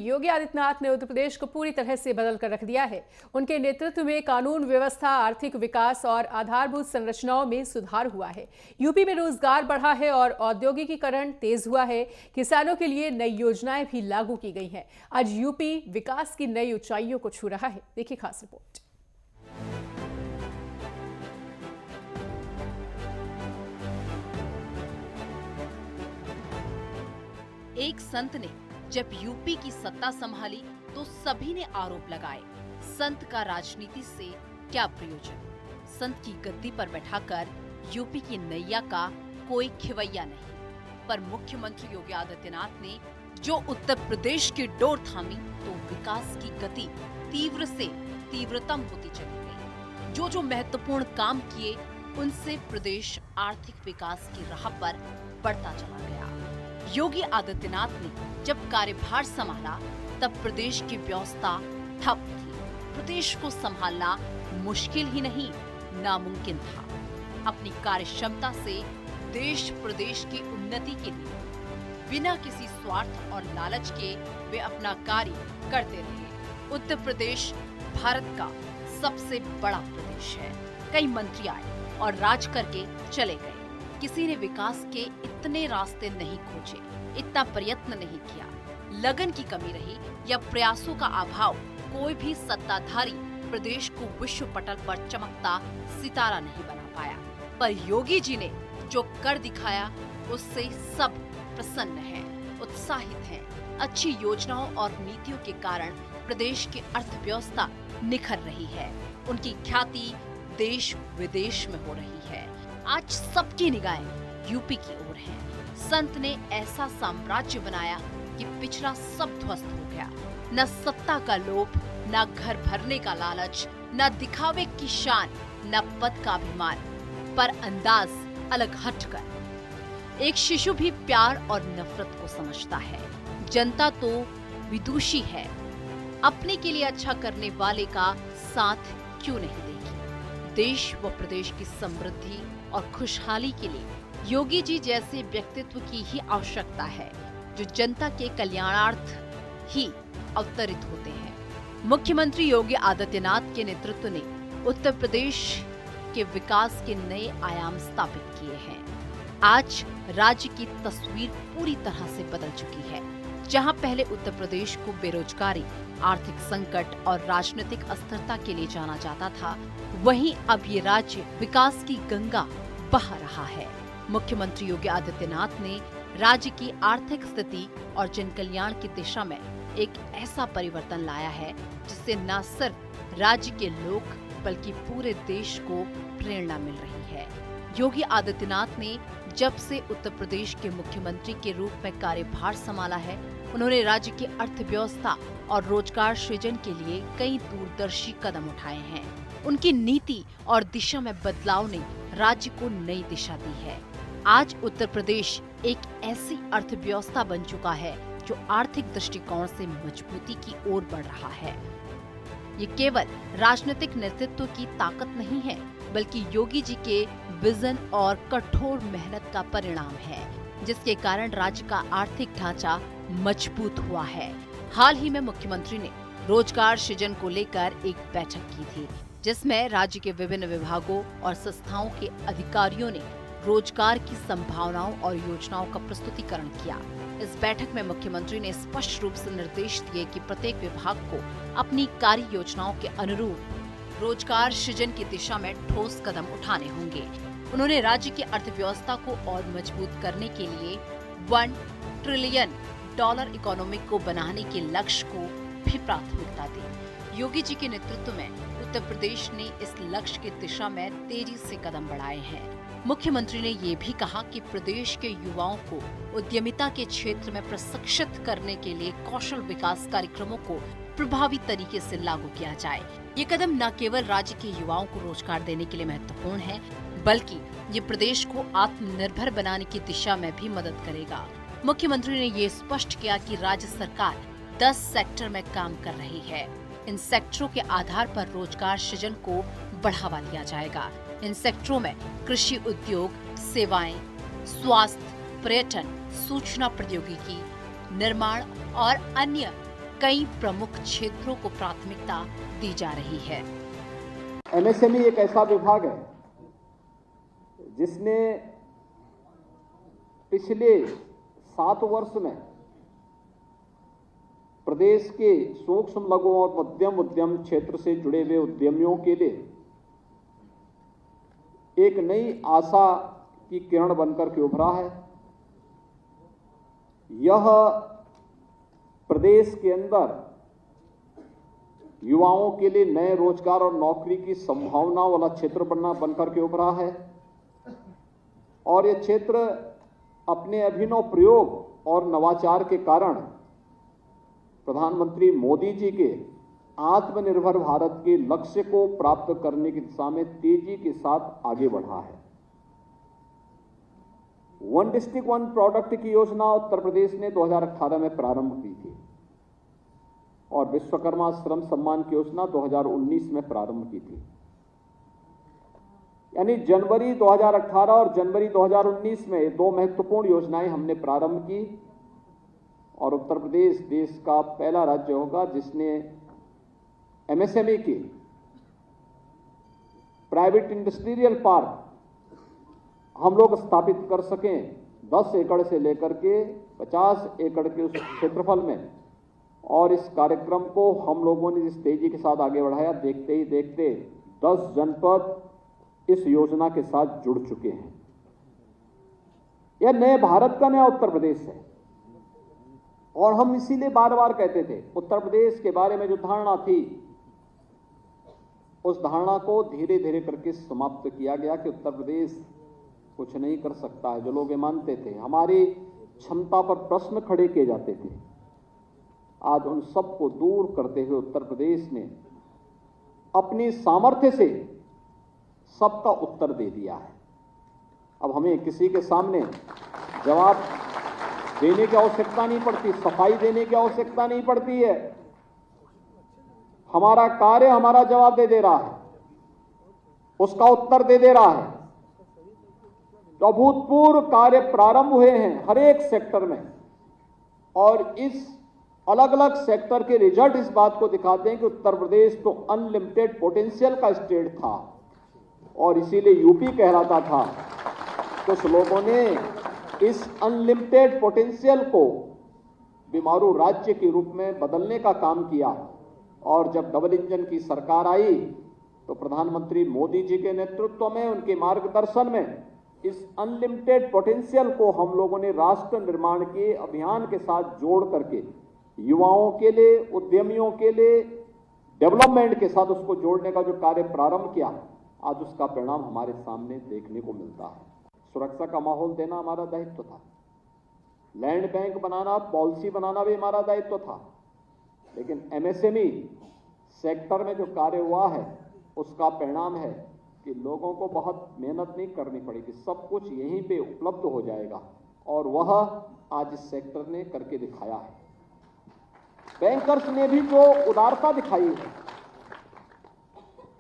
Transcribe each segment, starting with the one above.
योगी आदित्यनाथ ने उत्तर प्रदेश को पूरी तरह से बदल कर रख दिया है। उनके नेतृत्व में कानून व्यवस्था, आर्थिक विकास और आधारभूत संरचनाओं में सुधार हुआ है। यूपी में रोजगार बढ़ा है और औद्योगिकीकरण तेज हुआ है। किसानों के लिए नई योजनाएं भी लागू की गई हैं। आज यूपी विकास की नई ऊंचाइयों को छू रहा है। देखिए खास रिपोर्ट। एक संत ने जब यूपी की सत्ता संभाली तो सभी ने आरोप लगाए, संत का राजनीति से क्या प्रयोजन। संत की गद्दी पर बैठाकर यूपी की नैया का कोई खिवैया नहीं। पर मुख्यमंत्री योगी आदित्यनाथ ने जो उत्तर प्रदेश की डोर थामी तो विकास की गति तीव्र से तीव्रतम होती चली गई। जो महत्वपूर्ण काम किए उनसे प्रदेश आर्थिक विकास की राह पर बढ़ता चला गया। योगी आदित्यनाथ ने जब कार्यभार संभाला तब प्रदेश की व्यवस्था ठप थी। प्रदेश को संभालना मुश्किल ही नहीं, नामुमकिन था। अपनी कार्यक्षमता से देश प्रदेश की उन्नति के लिए बिना किसी स्वार्थ और लालच के वे अपना कार्य करते रहे। उत्तर प्रदेश भारत का सबसे बड़ा प्रदेश है। कई मंत्री आए और राज करके चले गए। किसी ने विकास के इतने रास्ते नहीं खोजे, इतना प्रयत्न नहीं किया। लगन की कमी रही या प्रयासों का अभाव, कोई भी सत्ताधारी प्रदेश को विश्व पटल पर चमकता सितारा नहीं बना पाया। पर योगी जी ने जो कर दिखाया उससे सब प्रसन्न हैं, उत्साहित हैं। अच्छी योजनाओं और नीतियों के कारण प्रदेश की अर्थव्यवस्था निखर रही है। उनकी ख्याति देश विदेश में हो रही है। आज सबकी निगाहें यूपी की ओर हैं। संत ने ऐसा साम्राज्य बनाया कि पिछड़ा सब ध्वस्त हो गया। न सत्ता का लोभ, न घर भरने का लालच, न दिखावे की शान, न पद का अभिमान, पर अंदाज अलग हटकर। एक शिशु भी प्यार और नफरत को समझता है। जनता तो विदुषी है, अपने के लिए अच्छा करने वाले का साथ क्यों नहीं देगी। देश व प्रदेश की समृद्धि और खुशहाली के लिए योगी जी जैसे व्यक्तित्व की ही आवश्यकता है, जो जनता के कल्याणार्थ ही अवतरित होते हैं। मुख्यमंत्री योगी आदित्यनाथ के नेतृत्व ने उत्तर प्रदेश के विकास के नए आयाम स्थापित किए हैं। आज राज्य की तस्वीर पूरी तरह से बदल चुकी है। जहां पहले उत्तर प्रदेश को बेरोजगारी, आर्थिक संकट और राजनीतिक अस्थिरता के लिए जाना जाता था, वहीं अब ये राज्य विकास की गंगा बहा रहा है। मुख्यमंत्री योगी आदित्यनाथ ने राज्य की आर्थिक स्थिति और जन कल्याण की दिशा में एक ऐसा परिवर्तन लाया है जिससे न सिर्फ राज्य के लोग बल्कि पूरे देश को प्रेरणा मिल रही है। योगी आदित्यनाथ ने जब से उत्तर प्रदेश के मुख्यमंत्री के रूप में कार्यभार संभाला है, उन्होंने राज्य की अर्थव्यवस्था और रोजगार सृजन के लिए कई दूरदर्शी कदम उठाए हैं। उनकी नीति और दिशा में बदलाव ने राज्य को नई दिशा दी है। आज उत्तर प्रदेश एक ऐसी अर्थव्यवस्था बन चुका है जो आर्थिक दृष्टिकोण से मजबूती की ओर बढ़ रहा है। ये केवल राजनीतिक नेतृत्व की ताकत नहीं है, बल्कि योगी जी के विजन और कठोर मेहनत का परिणाम है, जिसके कारण राज्य का आर्थिक ढांचा मजबूत हुआ है। हाल ही में मुख्यमंत्री ने रोजगार सृजन को लेकर एक बैठक की थी, जिसमें राज्य के विभिन्न विभागों और संस्थाओं के अधिकारियों ने रोजगार की संभावनाओं और योजनाओं का प्रस्तुतिकरण किया। इस बैठक में मुख्यमंत्री ने स्पष्ट रूप से निर्देश दिए कि प्रत्येक विभाग को अपनी कार्य योजनाओं के अनुरूप रोजगार सृजन की दिशा में ठोस कदम उठाने होंगे। उन्होंने राज्य की अर्थव्यवस्था को और मजबूत करने के लिए $1 ट्रिलियन इकोनॉमी को बनाने के लक्ष्य को भी प्राथमिकता दी। योगी जी के नेतृत्व में उत्तर प्रदेश ने इस लक्ष्य की दिशा में तेजी से कदम बढ़ाए हैं। मुख्यमंत्री ने ये भी कहा कि प्रदेश के युवाओं को उद्यमिता के क्षेत्र में प्रशिक्षित करने के लिए कौशल विकास कार्यक्रमों को प्रभावी तरीके से लागू किया जाए। ये कदम न केवल राज्य के युवाओं को रोजगार देने के लिए महत्वपूर्ण है, बल्कि ये प्रदेश को आत्मनिर्भर बनाने की दिशा में भी मदद करेगा। मुख्यमंत्री ने ये स्पष्ट किया कि राज्य सरकार 10 सेक्टर में काम कर रही है। इन सेक्टरों के आधार पर रोजगार सृजन को बढ़ावा दिया जाएगा। इन सेक्टरों में कृषि उद्योग, सेवाएं, स्वास्थ्य, पर्यटन, सूचना प्रौद्योगिकी, निर्माण और अन्य कई प्रमुख क्षेत्रों को प्राथमिकता दी जा रही है। एमएसएमई एक ऐसा विभाग है जिसने पिछले 7 वर्ष में प्रदेश के सूक्ष्म लघु और मध्यम उद्यम क्षेत्र से जुड़े हुए उद्यमियों के लिए एक नई आशा की किरण बनकर के उभरा है। यह प्रदेश के अंदर युवाओं के लिए नए रोजगार और नौकरी की संभावना वाला क्षेत्र बनकर के उभरा है और यह क्षेत्र अपने अभिनव प्रयोग और नवाचार के कारण प्रधानमंत्री मोदी जी के आत्मनिर्भर भारत के लक्ष्य को प्राप्त करने की दिशा में तेजी के साथ आगे बढ़ा है। वन डिस्ट्रिक्ट वन प्रोडक्ट की योजना उत्तर प्रदेश ने 2018 में प्रारंभ की थी और विश्वकर्मा श्रम सम्मान की योजना 2019 में प्रारंभ की थी। यानी जनवरी 2018 और जनवरी 2019 में ये 2 महत्वपूर्ण योजनाएं हमने प्रारंभ की और उत्तर प्रदेश देश का पहला राज्य होगा जिसने एमएसएमई की प्राइवेट इंडस्ट्रियल पार्क हम लोग स्थापित कर सकें 10 एकड़ से लेकर के 50 एकड़ के उस क्षेत्रफल में। और इस कार्यक्रम को हम लोगों ने जिस तेजी के साथ आगे बढ़ाया, देखते ही देखते 10 जनपद इस योजना के साथ जुड़ चुके हैं। यह नए भारत का नया उत्तर प्रदेश है और हम इसीलिए बार बार कहते थे उत्तर प्रदेश के बारे में जो धारणा थी उस धारणा को धीरे धीरे करके समाप्त किया गया कि उत्तर प्रदेश कुछ नहीं कर सकता है। जो लोग ये मानते थे, हमारी क्षमता पर प्रश्न खड़े किए जाते थे, आज उन सबको दूर करते हुए उत्तर प्रदेश ने अपनी सामर्थ्य से सबका उत्तर दे दिया है। अब हमें किसी के सामने जवाब देने की आवश्यकता नहीं पड़ती, सफाई देने की आवश्यकता नहीं पड़ती है। हमारा कार्य हमारा जवाब दे रहा है, उसका उत्तर दे रहा है। तो अभूतपूर्व कार्य प्रारंभ हुए हैं हर एक सेक्टर में और इस अलग अलग सेक्टर के रिजल्ट इस बात को दिखाते हैं कि उत्तर प्रदेश तो अनलिमिटेड पोटेंशियल का स्टेट था और इसीलिए यूपी कहलाता था। कुछ लोगों ने इस अनलिमिटेड पोटेंशियल को बीमारू राज्य के रूप में बदलने का काम किया और जब डबल इंजन की सरकार आई तो प्रधानमंत्री मोदी जी के नेतृत्व में, उनके मार्गदर्शन में इस अनलिमिटेड पोटेंशियल को हम लोगों ने राष्ट्र निर्माण के अभियान के साथ जोड़ करके युवाओं के लिए, उद्यमियों के लिए, डेवलपमेंट के साथ उसको जोड़ने का जो कार्य प्रारंभ किया, आज उसका परिणाम हमारे सामने देखने को मिलता है। सुरक्षा का माहौल देना हमारा दायित्व था, लैंड बैंक बनाना, पॉलिसी बनाना भी हमारा दायित्व था, लेकिन एमएसएमई सेक्टर में जो कार्य हुआ है उसका परिणाम है कि लोगों को बहुत मेहनत नहीं करनी पड़ेगी, सब कुछ यहीं पे उपलब्ध हो जाएगा और वह आज इस सेक्टर ने करके दिखाया है। बैंकर्स ने भी जो उदारता दिखाई है,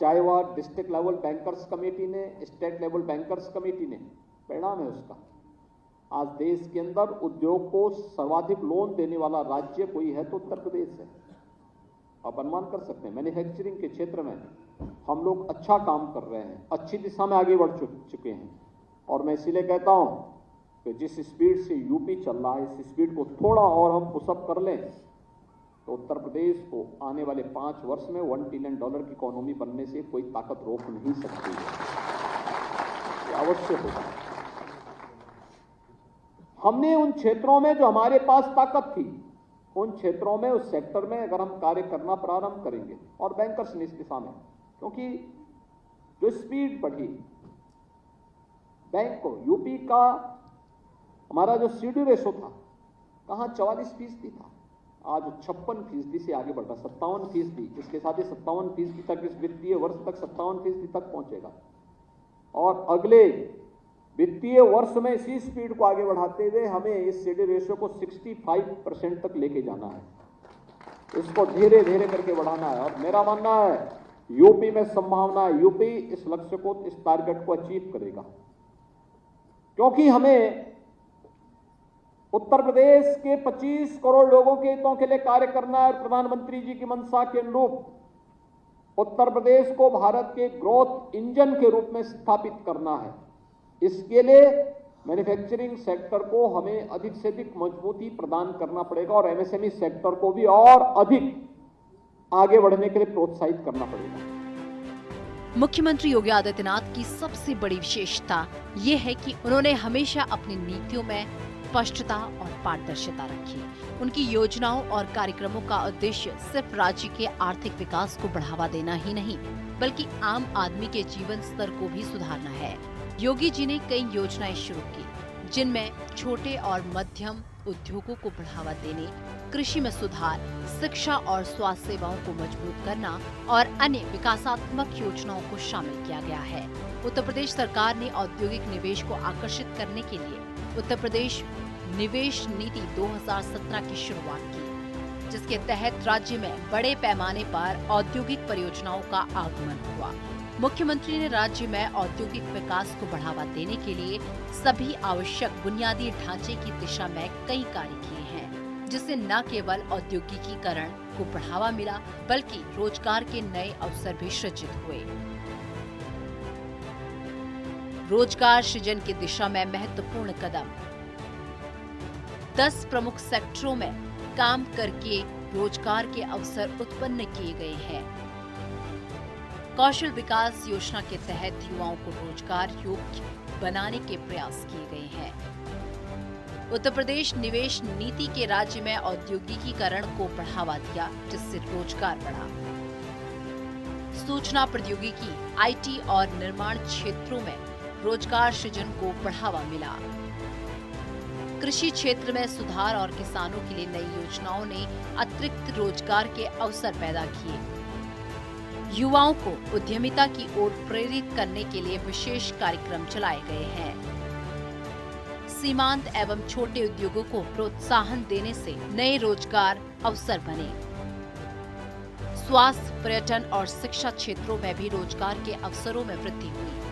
चाहे वह डिस्ट्रिक्ट लेवल बैंकर्स कमेटी ने, स्टेट लेवल बैंकर्स कमेटी ने, परिणाम है उसका। आज देश के अंदर उद्योग को सर्वाधिक लोन देने वाला राज्य कोई है तो उत्तर प्रदेश है। आप अनुमान कर सकते हैं, मैन्युफैक्चरिंग के क्षेत्र में हम लोग अच्छा काम कर रहे हैं, अच्छी दिशा में आगे बढ़ चुके हैं और मैं इसीलिए कहता हूं कि जिस स्पीड से यूपी चल रहा है, इस स्पीड को थोड़ा और हम पुशअप कर लें तो उत्तर प्रदेश को आने वाले 5 वर्ष में $1 ट्रिलियन की इकोनॉमी बनने से कोई ताकत रोक नहीं सकती है। ये अवश्य होगा। हमने उन क्षेत्रों में जो हमारे पास ताकत थी, उन क्षेत्रों में, उस सेक्टर में अगर हम कार्य करना प्रारंभ करेंगे और बैंकर्स ने इस दिशा में, क्योंकि जो स्पीड बढ़ी बैंक को, यूपी का हमारा जो सीडी रेशो था कहाँ 44% था, आज 56% से आगे बढ़ रहा, 57%। इसके साथ ही 57% तक इस वित्तीय वर्ष तक 57% तक पहुंचेगा और अगले वित्तीय वर्ष में इसी स्पीड को आगे बढ़ाते हुए हमें इस सीडी रेशियो को 65% तक लेके जाना है। इसको धीरे धीरे करके बढ़ाना है और मेरा मानना है यूपी में संभावना है, यूपी इस लक्ष्य को, इस टारगेट को अचीव करेगा, क्योंकि हमें उत्तर प्रदेश के 25 करोड़ लोगों के हितों के लिए कार्य करना है और प्रधानमंत्री जी की मंशा के अनुरूप उत्तर प्रदेश को भारत के ग्रोथ इंजन के रूप में स्थापित करना है। इसके लिए मैन्युफैक्चरिंग सेक्टर को हमें अधिक से अधिक मजबूती प्रदान करना पड़ेगा और एमएसएमई सेक्टर को भी और अधिक आगे बढ़ने के लिए प्रोत्साहित करना पड़ेगा। मुख्यमंत्री योगी आदित्यनाथ की सबसे बड़ी विशेषता ये है कि उन्होंने हमेशा अपनी नीतियों में स्पष्टता और पारदर्शिता रखी। उनकी योजनाओं और कार्यक्रमों का उद्देश्य सिर्फ राज्य के आर्थिक विकास को बढ़ावा देना ही नहीं, बल्कि आम आदमी के जीवन स्तर को भी सुधारना है। योगी जी ने कई योजनाएं शुरू की, जिनमें छोटे और मध्यम उद्योगों को बढ़ावा देने, कृषि में सुधार, शिक्षा और स्वास्थ्य सेवाओं को मजबूत करना और अन्य विकासात्मक योजनाओं को शामिल किया गया है। उत्तर प्रदेश सरकार ने औद्योगिक निवेश को आकर्षित करने के लिए उत्तर प्रदेश निवेश नीति 2017 की शुरुआत की, जिसके तहत राज्य में बड़े पैमाने पर औद्योगिक परियोजनाओं का आगमन हुआ। मुख्यमंत्री ने राज्य में औद्योगिक विकास को बढ़ावा देने के लिए सभी आवश्यक बुनियादी ढांचे की दिशा में कई कार्य किए हैं, जिससे न केवल औद्योगिकीकरण को बढ़ावा मिला, बल्कि रोजगार के नए अवसर भी सृजित हुए। रोजगार सृजन की दिशा में महत्वपूर्ण कदम। 10 प्रमुख सेक्टरों में काम करके रोजगार के अवसर उत्पन्न किए गए हैं। कौशल विकास योजना के तहत युवाओं को रोजगार योग्य बनाने के प्रयास किए गए हैं। उत्तर प्रदेश निवेश नीति के राज्य में औद्योगिकीकरण को बढ़ावा दिया, जिससे रोजगार बढ़ा। सूचना प्रौद्योगिकी, आईटी और निर्माण क्षेत्रों में रोजगार सृजन को बढ़ावा मिला। कृषि क्षेत्र में सुधार और किसानों के लिए नई योजनाओं ने अतिरिक्त रोजगार के अवसर पैदा किए। युवाओं को उद्यमिता की ओर प्रेरित करने के लिए विशेष कार्यक्रम चलाए गए हैं। सीमांत एवं छोटे उद्योगों को प्रोत्साहन देने से नए रोजगार अवसर बने। स्वास्थ्य, पर्यटन और शिक्षा क्षेत्रों में भी रोजगार के अवसरों में वृद्धि हुई।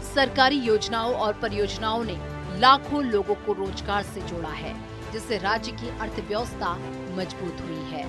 सरकारी योजनाओं और परियोजनाओं ने लाखों लोगों को रोजगार से जोड़ा है, जिससे राज्य की अर्थव्यवस्था मजबूत हुई है।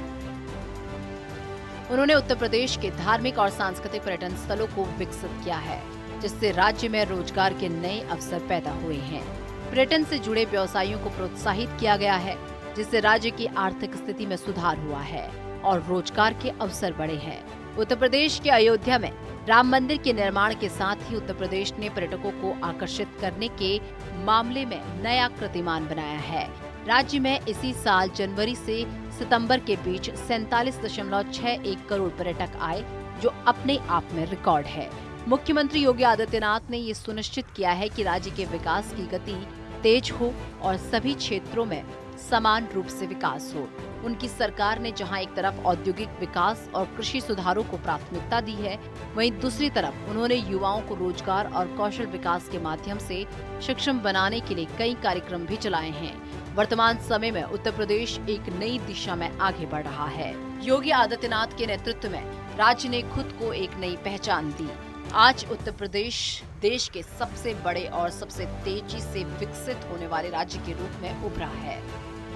उन्होंने उत्तर प्रदेश के धार्मिक और सांस्कृतिक पर्यटन स्थलों को विकसित किया है, जिससे राज्य में रोजगार के नए अवसर पैदा हुए हैं। पर्यटन से जुड़े व्यवसायियों को प्रोत्साहित किया गया है, जिससे राज्य की आर्थिक स्थिति में सुधार हुआ है और रोजगार के अवसर बढ़े हैं। उत्तर प्रदेश के अयोध्या में राम मंदिर के निर्माण के साथ ही उत्तर प्रदेश ने पर्यटकों को आकर्षित करने के मामले में नया कीर्तिमान बनाया है। राज्य में इसी साल जनवरी से सितंबर के बीच 47.61 करोड़ पर्यटक आए, जो अपने आप में रिकॉर्ड है। मुख्यमंत्री योगी आदित्यनाथ ने ये सुनिश्चित किया है कि राज्य के विकास की गति तेज हो और सभी क्षेत्रों में समान रूप से विकास हो। उनकी सरकार ने जहां एक तरफ औद्योगिक विकास और कृषि सुधारों को प्राथमिकता दी है, वहीं दूसरी तरफ उन्होंने युवाओं को रोजगार और कौशल विकास के माध्यम से सक्षम बनाने के लिए कई कार्यक्रम भी चलाए हैं। वर्तमान समय में उत्तर प्रदेश एक नई दिशा में आगे बढ़ रहा है। योगी आदित्यनाथ के नेतृत्व में राज्य ने खुद को एक नई पहचान दी। आज उत्तर प्रदेश देश के सबसे बड़े और सबसे तेजी से विकसित होने वाले राज्य के रूप में उभरा है।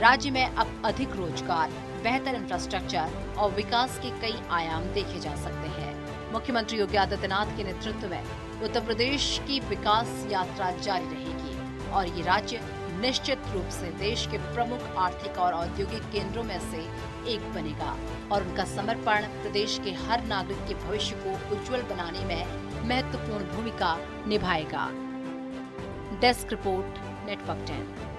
राज्य में अब अधिक रोजगार, बेहतर इंफ्रास्ट्रक्चर और विकास के कई आयाम देखे जा सकते हैं। मुख्यमंत्री योगी आदित्यनाथ के नेतृत्व में उत्तर प्रदेश की विकास यात्रा जारी रहेगी और ये राज्य निश्चित रूप से देश के प्रमुख आर्थिक और औद्योगिक केंद्रों में से एक बनेगा और उनका समर्पण प्रदेश के हर नागरिक के भविष्य को उज्जवल बनाने में महत्वपूर्ण भूमिका निभाएगा। Desk report, network 10।